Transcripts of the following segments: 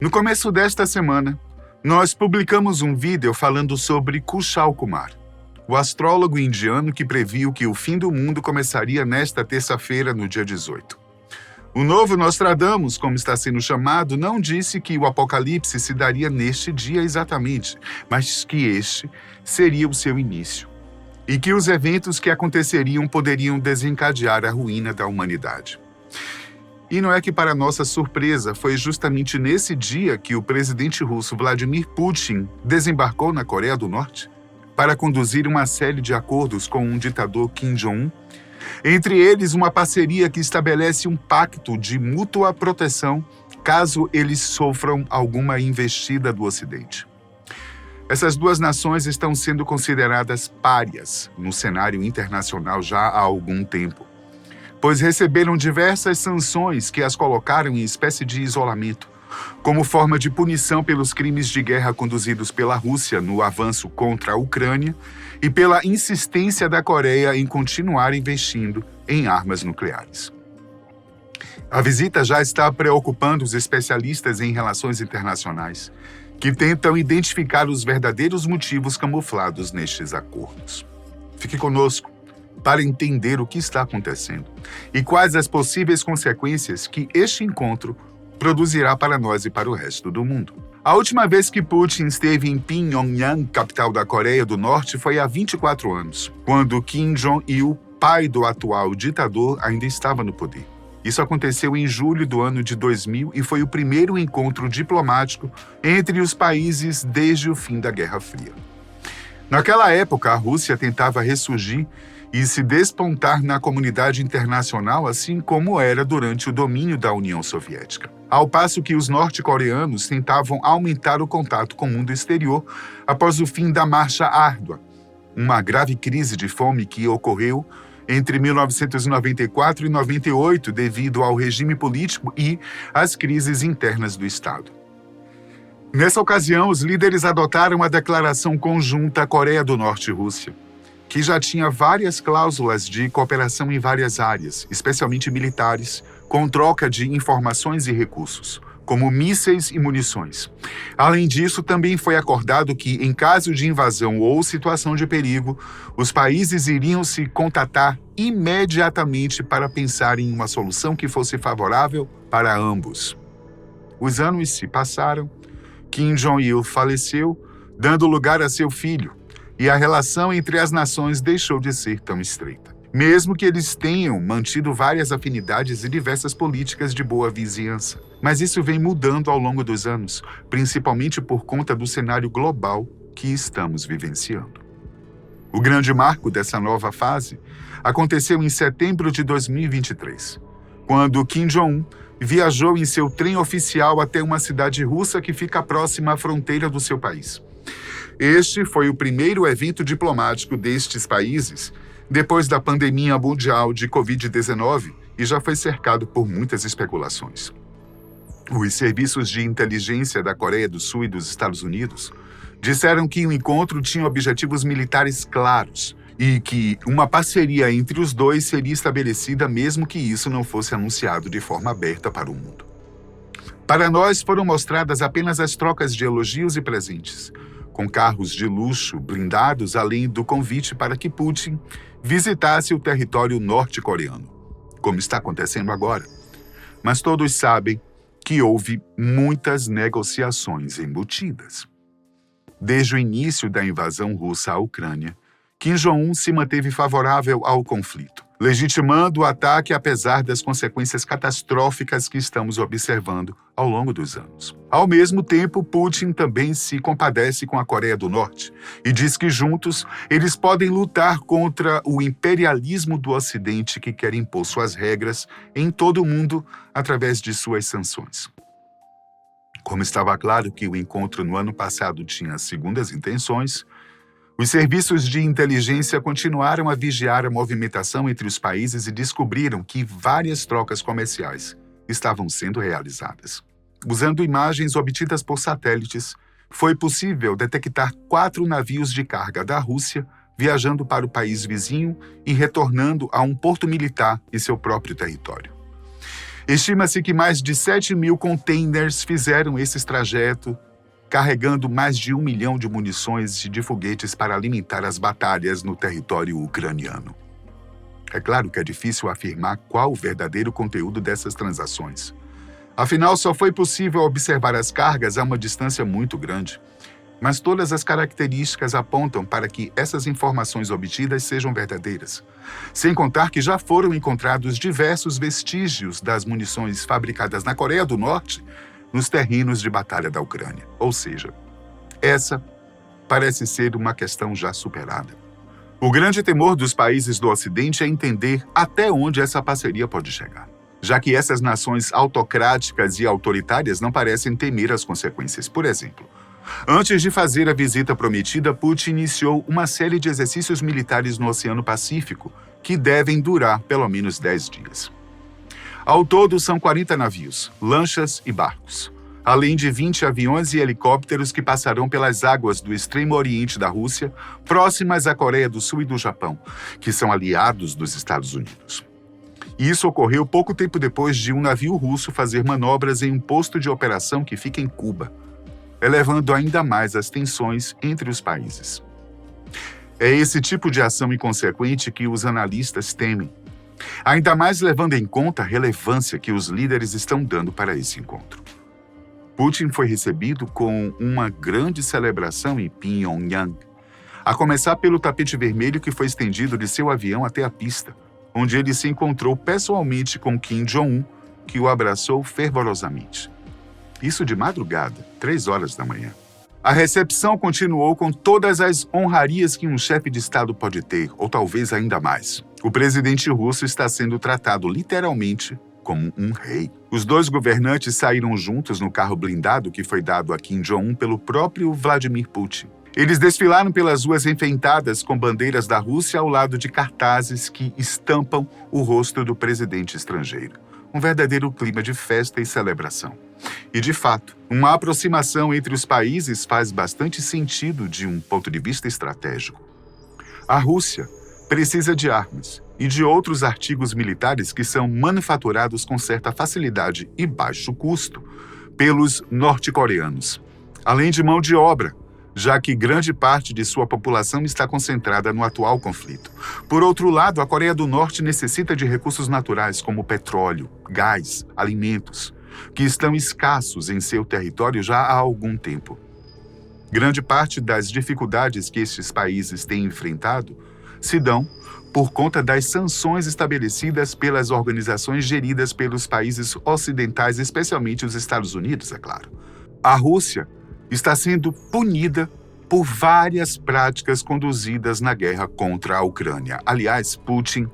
No começo desta semana, nós publicamos um vídeo falando sobre Kushal Kumar, o astrólogo indiano que previu que o fim do mundo começaria nesta terça-feira, no dia 18. O novo Nostradamus, como está sendo chamado, não disse que o apocalipse se daria neste dia exatamente, mas que este seria o seu início, e que os eventos que aconteceriam poderiam desencadear a ruína da humanidade. E não é que, para nossa surpresa, foi justamente nesse dia que o presidente russo Vladimir Putin desembarcou na Coreia do Norte para conduzir uma série de acordos com um ditador Kim Jong-un, entre eles uma parceria que estabelece um pacto de mútua proteção caso eles sofram alguma investida do Ocidente. Essas duas nações estão sendo consideradas párias no cenário internacional já há algum tempo, pois receberam diversas sanções que as colocaram em espécie de isolamento, como forma de punição pelos crimes de guerra conduzidos pela Rússia no avanço contra a Ucrânia e pela insistência da Coreia em continuar investindo em armas nucleares. A visita já está preocupando os especialistas em relações internacionais, que tentam identificar os verdadeiros motivos camuflados nestes acordos. Fique conosco para entender o que está acontecendo e quais as possíveis consequências que este encontro produzirá para nós e para o resto do mundo. A última vez que Putin esteve em Pyongyang, capital da Coreia do Norte, foi há 24 anos, quando Kim Jong-il, pai do atual ditador, ainda estava no poder. Isso aconteceu em julho do ano de 2000 e foi o primeiro encontro diplomático entre os países desde o fim da Guerra Fria. Naquela época, a Rússia tentava ressurgir e se despontar na comunidade internacional, assim como era durante o domínio da União Soviética. Ao passo que os norte-coreanos tentavam aumentar o contato com o mundo exterior após o fim da Marcha Árdua, uma grave crise de fome que ocorreu entre 1994 e 98 devido ao regime político e às crises internas do Estado. Nessa ocasião, os líderes adotaram a Declaração Conjunta Coreia do Norte e Rússia, que já tinha várias cláusulas de cooperação em várias áreas, especialmente militares, com troca de informações e recursos, como mísseis e munições. Além disso, também foi acordado que, em caso de invasão ou situação de perigo, os países iriam se contatar imediatamente para pensar em uma solução que fosse favorável para ambos. Os anos se passaram, Kim Jong-il faleceu, dando lugar a seu filho, e a relação entre as nações deixou de ser tão estreita. Mesmo que eles tenham mantido várias afinidades e diversas políticas de boa vizinhança. Mas isso vem mudando ao longo dos anos, principalmente por conta do cenário global que estamos vivenciando. O grande marco dessa nova fase aconteceu em setembro de 2023, quando Kim Jong-un viajou em seu trem oficial até uma cidade russa que fica próxima à fronteira do seu país. Este foi o primeiro evento diplomático destes países depois da pandemia mundial de Covid-19 e já foi cercado por muitas especulações. Os serviços de inteligência da Coreia do Sul e dos Estados Unidos disseram que o encontro tinha objetivos militares claros e que uma parceria entre os dois seria estabelecida mesmo que isso não fosse anunciado de forma aberta para o mundo. Para nós foram mostradas apenas as trocas de elogios e presentes, com carros de luxo blindados, além do convite para que Putin visitasse o território norte-coreano, como está acontecendo agora. Mas todos sabem que houve muitas negociações embutidas. Desde o início da invasão russa à Ucrânia, Kim Jong-un se manteve favorável ao conflito, legitimando o ataque apesar das consequências catastróficas que estamos observando ao longo dos anos. Ao mesmo tempo, Putin também se compadece com a Coreia do Norte e diz que juntos eles podem lutar contra o imperialismo do Ocidente que quer impor suas regras em todo o mundo através de suas sanções. Como estava claro que o encontro no ano passado tinha segundas intenções, os serviços de inteligência continuaram a vigiar a movimentação entre os países e descobriram que várias trocas comerciais estavam sendo realizadas. Usando imagens obtidas por satélites, foi possível detectar 4 navios de carga da Rússia viajando para o país vizinho e retornando a um porto militar em seu próprio território. Estima-se que mais de 7.000 containers fizeram esse trajeto, carregando mais de 1 milhão de munições e de foguetes para alimentar as batalhas no território ucraniano. É claro que é difícil afirmar qual o verdadeiro conteúdo dessas transações. Afinal, só foi possível observar as cargas a uma distância muito grande. Mas todas as características apontam para que essas informações obtidas sejam verdadeiras. Sem contar que já foram encontrados diversos vestígios das munições fabricadas na Coreia do Norte nos terrenos de batalha da Ucrânia. Ou seja, essa parece ser uma questão já superada. O grande temor dos países do Ocidente é entender até onde essa parceria pode chegar, já que essas nações autocráticas e autoritárias não parecem temer as consequências. Por exemplo, antes de fazer a visita prometida, Putin iniciou uma série de exercícios militares no Oceano Pacífico, que devem durar pelo menos 10 dias. Ao todo, são 40 navios, lanchas e barcos, além de 20 aviões e helicópteros que passarão pelas águas do extremo oriente da Rússia, próximas à Coreia do Sul e do Japão, que são aliados dos Estados Unidos. Isso ocorreu pouco tempo depois de um navio russo fazer manobras em um posto de operação que fica em Cuba, elevando ainda mais as tensões entre os países. É esse tipo de ação inconsequente que os analistas temem, ainda mais levando em conta a relevância que os líderes estão dando para esse encontro. Putin foi recebido com uma grande celebração em Pyongyang, a começar pelo tapete vermelho que foi estendido de seu avião até a pista, onde ele se encontrou pessoalmente com Kim Jong-un, que o abraçou fervorosamente. Isso de madrugada, 3 horas da manhã. A recepção continuou com todas as honrarias que um chefe de Estado pode ter, ou talvez ainda mais. O presidente russo está sendo tratado literalmente como um rei. Os dois governantes saíram juntos no carro blindado que foi dado a Kim Jong-un pelo próprio Vladimir Putin. Eles desfilaram pelas ruas enfeitadas com bandeiras da Rússia ao lado de cartazes que estampam o rosto do presidente estrangeiro. Um verdadeiro clima de festa e celebração. E, de fato, uma aproximação entre os países faz bastante sentido de um ponto de vista estratégico. A Rússia precisa de armas e de outros artigos militares que são manufaturados com certa facilidade e baixo custo pelos norte-coreanos, além de mão de obra, já que grande parte de sua população está concentrada no atual conflito. Por outro lado, a Coreia do Norte necessita de recursos naturais como petróleo, gás, alimentos, que estão escassos em seu território já há algum tempo. Grande parte das dificuldades que estes países têm enfrentado se dão por conta das sanções estabelecidas pelas organizações geridas pelos países ocidentais, especialmente os Estados Unidos, é claro. A Rússia está sendo punida por várias práticas conduzidas na guerra contra a Ucrânia. Aliás, Putin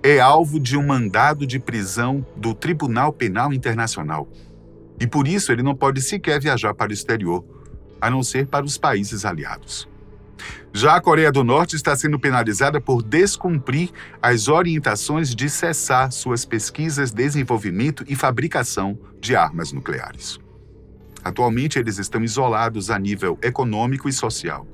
é alvo de um mandado de prisão do Tribunal Penal Internacional. E por isso ele não pode sequer viajar para o exterior, a não ser para os países aliados. Já a Coreia do Norte está sendo penalizada por descumprir as orientações de cessar suas pesquisas, desenvolvimento e fabricação de armas nucleares. Atualmente, eles estão isolados a nível econômico e social,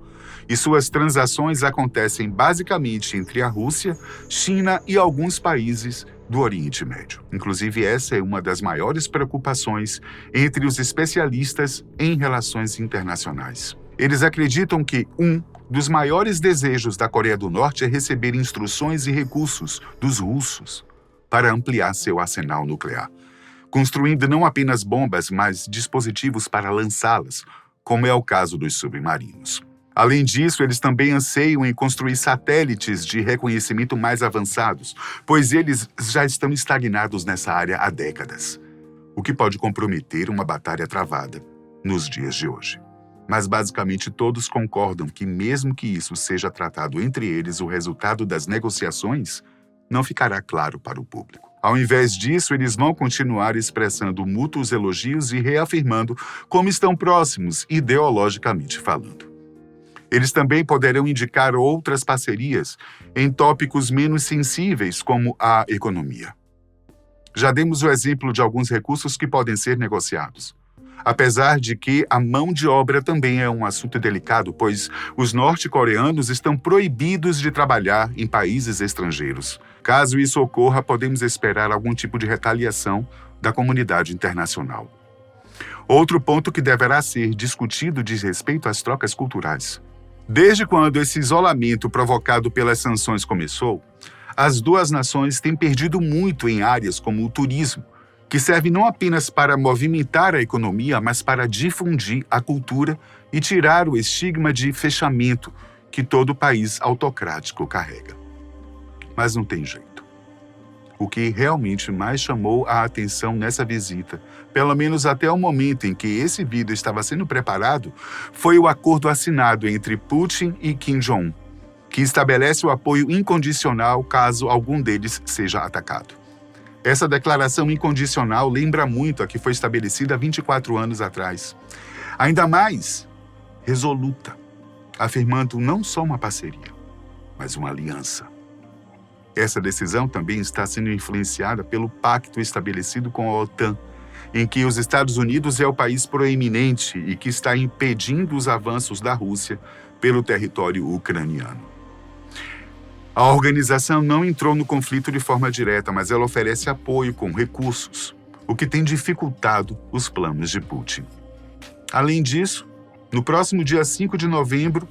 e suas transações acontecem basicamente entre a Rússia, China e alguns países do Oriente Médio. Inclusive, essa é uma das maiores preocupações entre os especialistas em relações internacionais. Eles acreditam que um dos maiores desejos da Coreia do Norte é receber instruções e recursos dos russos para ampliar seu arsenal nuclear, construindo não apenas bombas, mas dispositivos para lançá-las, como é o caso dos submarinos. Além disso, eles também anseiam em construir satélites de reconhecimento mais avançados, pois eles já estão estagnados nessa área há décadas, o que pode comprometer uma batalha travada nos dias de hoje. Mas basicamente todos concordam que mesmo que isso seja tratado entre eles, o resultado das negociações não ficará claro para o público. Ao invés disso, eles vão continuar expressando mútuos elogios e reafirmando como estão próximos ideologicamente falando. Eles também poderão indicar outras parcerias em tópicos menos sensíveis, como a economia. Já demos o exemplo de alguns recursos que podem ser negociados. Apesar de que a mão de obra também é um assunto delicado, pois os norte-coreanos estão proibidos de trabalhar em países estrangeiros. Caso isso ocorra, podemos esperar algum tipo de retaliação da comunidade internacional. Outro ponto que deverá ser discutido diz respeito às trocas culturais. Desde quando esse isolamento provocado pelas sanções começou, as duas nações têm perdido muito em áreas como o turismo, que serve não apenas para movimentar a economia, mas para difundir a cultura e tirar o estigma de fechamento que todo país autocrático carrega. Mas não tem jeito. O que realmente mais chamou a atenção nessa visita, pelo menos até o momento em que esse vídeo estava sendo preparado, foi o acordo assinado entre Putin e Kim Jong-un, que estabelece o apoio incondicional caso algum deles seja atacado. Essa declaração incondicional lembra muito a que foi estabelecida há 24 anos atrás. Ainda mais resoluta, afirmando não só uma parceria, mas uma aliança. Essa decisão também está sendo influenciada pelo pacto estabelecido com a OTAN, em que os Estados Unidos é o país proeminente e que está impedindo os avanços da Rússia pelo território ucraniano. A organização não entrou no conflito de forma direta, mas ela oferece apoio com recursos, o que tem dificultado os planos de Putin. Além disso, no próximo dia 5 de novembro,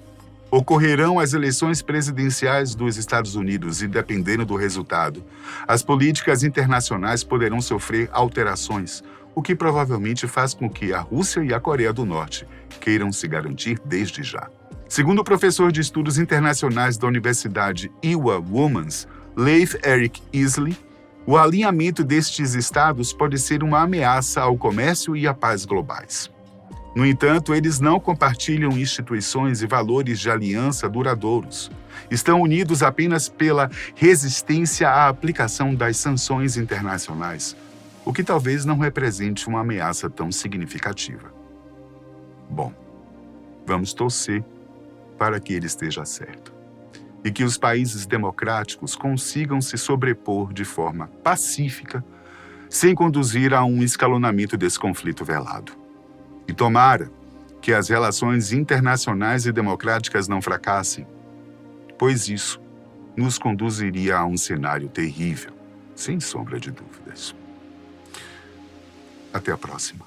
ocorrerão as eleições presidenciais dos Estados Unidos e, dependendo do resultado, as políticas internacionais poderão sofrer alterações, o que provavelmente faz com que a Rússia e a Coreia do Norte queiram se garantir desde já. Segundo o professor de estudos internacionais da Universidade Iowa Womans, Leif Erik Isley, o alinhamento destes estados pode ser uma ameaça ao comércio e à paz globais. No entanto, eles não compartilham instituições e valores de aliança duradouros. Estão unidos apenas pela resistência à aplicação das sanções internacionais, o que talvez não represente uma ameaça tão significativa. Bom, vamos torcer para que ele esteja certo e que os países democráticos consigam se sobrepor de forma pacífica, sem conduzir a um escalonamento desse conflito velado. E tomara que as relações internacionais e democráticas não fracassem, pois isso nos conduziria a um cenário terrível, sem sombra de dúvidas. Até a próxima.